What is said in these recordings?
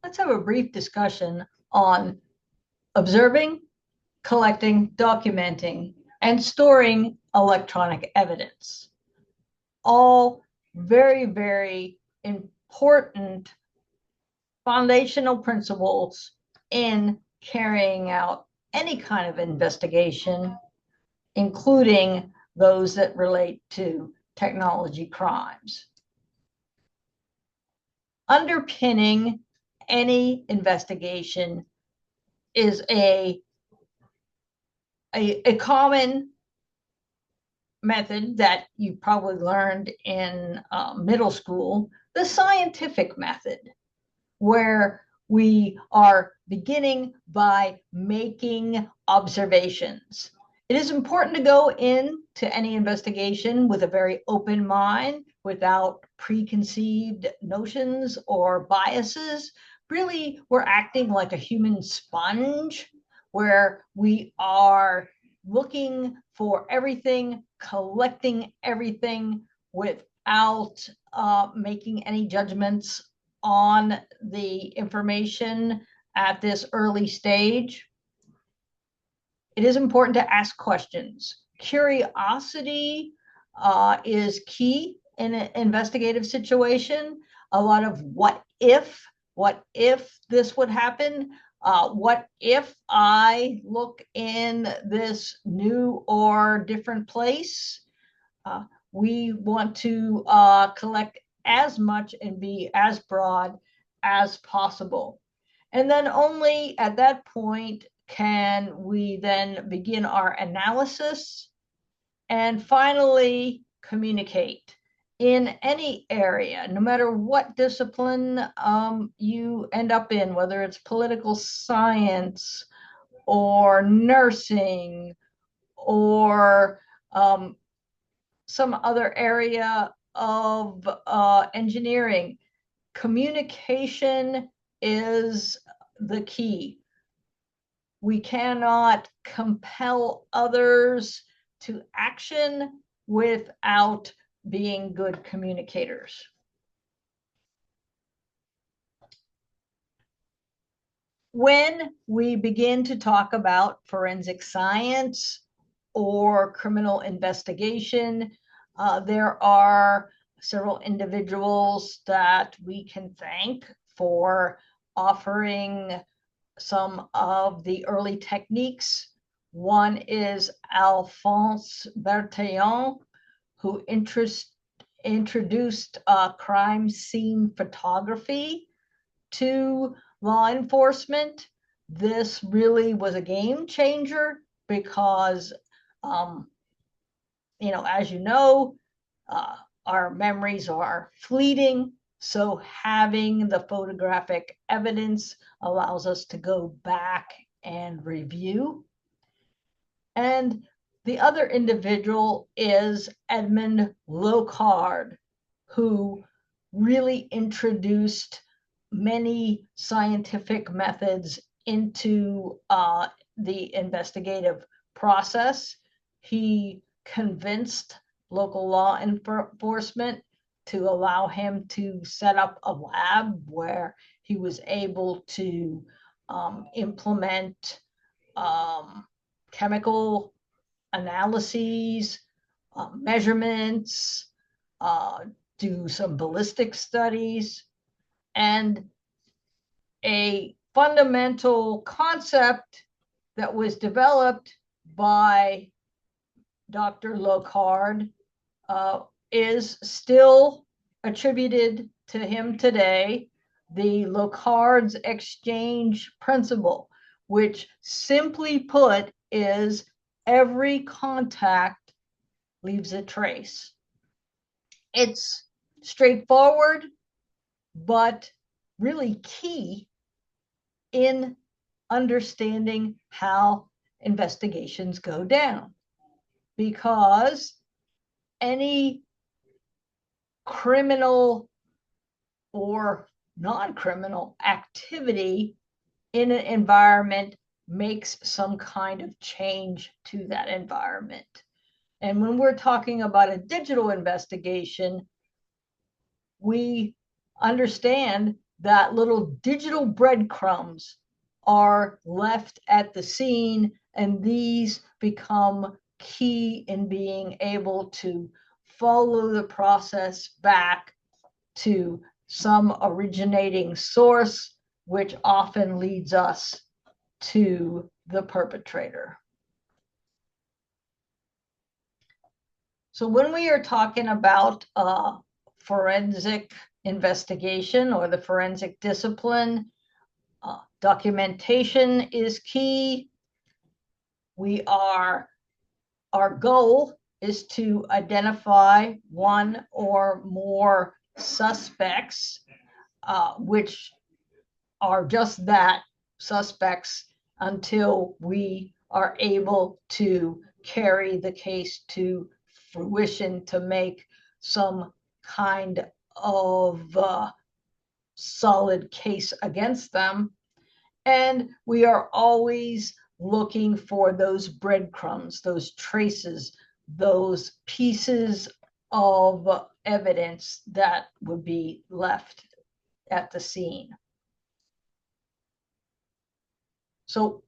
Let's have a brief discussion on observing, collecting, documenting, and storing electronic evidence. All very, very important foundational principles in carrying out any kind of investigation, including those that relate to technology crimes. Underpinning any investigation is a common method that you probably learned in middle school, the scientific method, where we are beginning by making observations. It is important to go into any investigation with a very open mind, without preconceived notions or biases. Really, we're acting like a human sponge, where we are looking for everything, collecting everything without making any judgments on the information at this early stage. It is important to ask questions. Curiosity is key in an investigative situation. A lot of what if this would happen? What if I look in this new or different place? We want to collect as much and be as broad as possible. And then only at that point can we then begin our analysis and finally communicate. In any area, no matter what discipline you end up in, whether it's political science or nursing or some other area of engineering, communication is the key. We cannot compel others to action without being good communicators. When we begin to talk about forensic science or criminal investigation, there are several individuals that we can thank for offering some of the early techniques. One is Alphonse Bertillon, who introduced crime scene photography to law enforcement. This really was a game changer because, as you know, our memories are fleeting. So having the photographic evidence allows us to go back and review. And the other individual is Edmond Locard, who really introduced many scientific methods into the investigative process. He convinced local law enforcement to allow him to set up a lab where he was able to implement chemical analyses, measurements, do some ballistic studies. And a fundamental concept that was developed by Dr. Locard is still attributed to him today, the Locard's exchange principle, which simply put is every contact leaves a trace. It's straightforward, but really key in understanding how investigations go down, because any criminal or non-criminal activity in an environment makes some kind of change to that environment. And when we're talking about a digital investigation, we understand that little digital breadcrumbs are left at the scene, and these become key in being able to follow the process back to some originating source, which often leads us to the perpetrator. So when we are talking about forensic investigation or the forensic discipline, documentation is key. Our goal is to identify one or more suspects, which are just that, suspects, until we are able to carry the case to fruition to make some kind of solid case against them. And we are always looking for those breadcrumbs, those traces, those pieces of evidence that would be left at the scene. So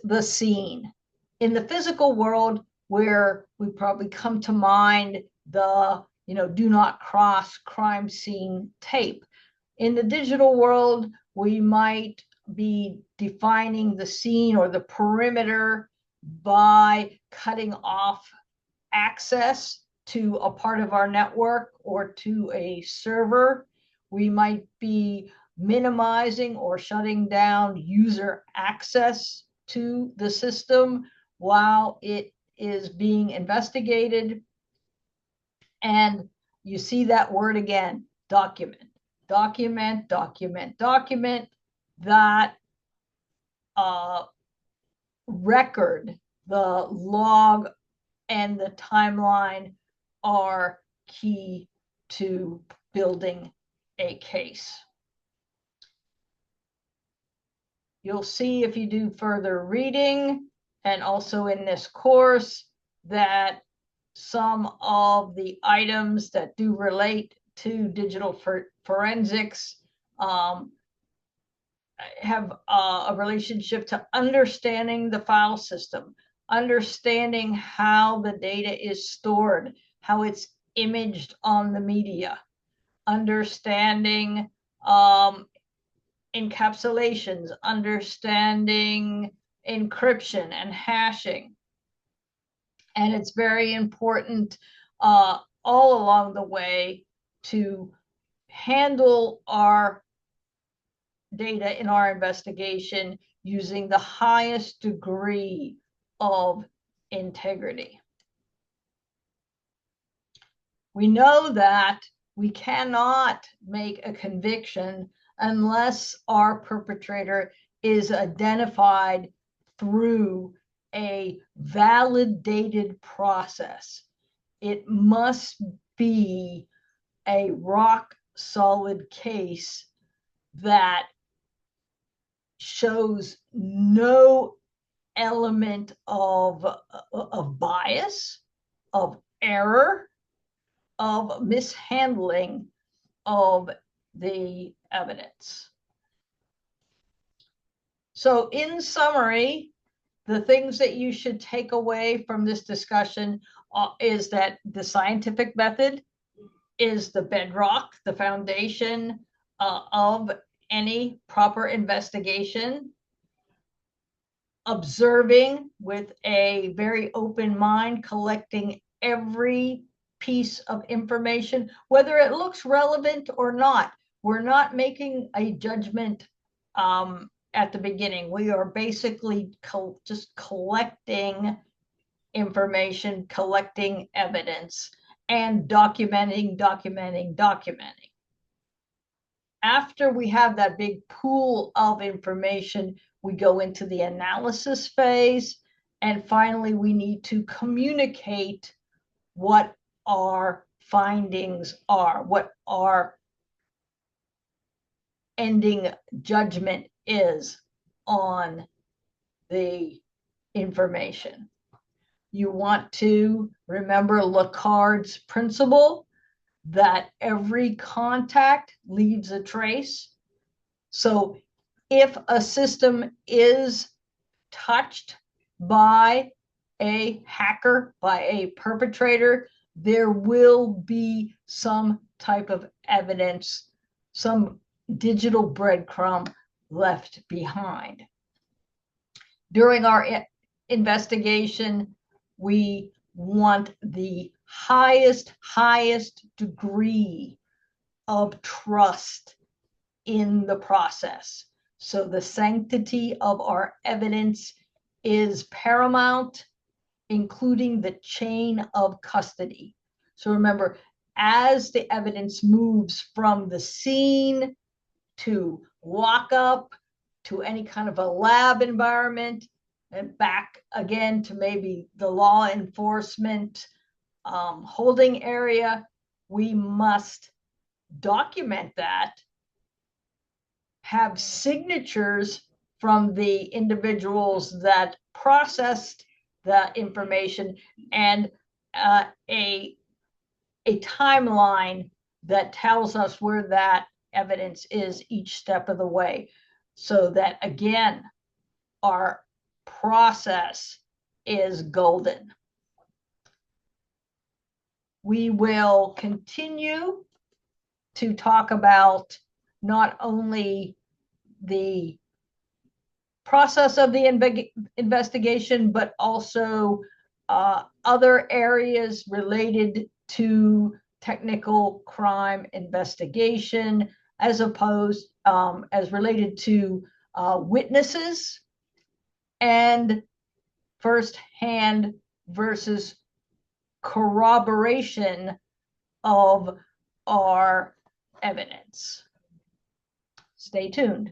the scene. In the physical world, where we probably come to mind the, do not cross crime scene tape. In the digital world, we might be defining the scene or the perimeter by cutting off access to a part of our network or to a server. We might be minimizing or shutting down user access to the system while it is being investigated. And you see that word again, document, document, document, document. That record, the log and the timeline are key to building a case. You'll see if you do further reading and also in this course that some of the items that do relate to digital forensics have a relationship to understanding the file system, understanding how the data is stored, how it's imaged on the media, understanding encapsulations, understanding encryption and hashing. And it's very important all along the way to handle our data in our investigation using the highest degree of integrity. We know that we cannot make a conviction unless our perpetrator is identified through a validated process. It must be a rock solid case that shows no element of bias, of error, of mishandling of the evidence. So in summary, the things that you should take away from this discussion is that the scientific method is the bedrock, the foundation of any proper investigation. Observing with a very open mind, collecting every piece of information, whether it looks relevant or not. We're not making a judgment at the beginning. We are basically just collecting information, collecting evidence, and documenting. After we have that big pool of information, we go into the analysis phase. And finally, we need to communicate what our findings are, what our ending judgment is on the information. You want to remember Lacard's principle that every contact leaves a trace. So if a system is touched by a hacker, by a perpetrator, there will be some type of evidence, some digital breadcrumb left behind. During our investigation, we want the highest degree of trust in the process. So the sanctity of our evidence is paramount, including the chain of custody. So remember, as the evidence moves from the scene to lockup to any kind of a lab environment and back again to maybe the law enforcement holding area, we must document that, have signatures from the individuals that processed the information, and a timeline that tells us where that evidence is each step of the way, so that again, our process is golden. We will continue to talk about not only the process of the investigation, but also other areas related to technical crime investigation, as opposed as related to witnesses and firsthand versus corroboration of our evidence. Stay tuned.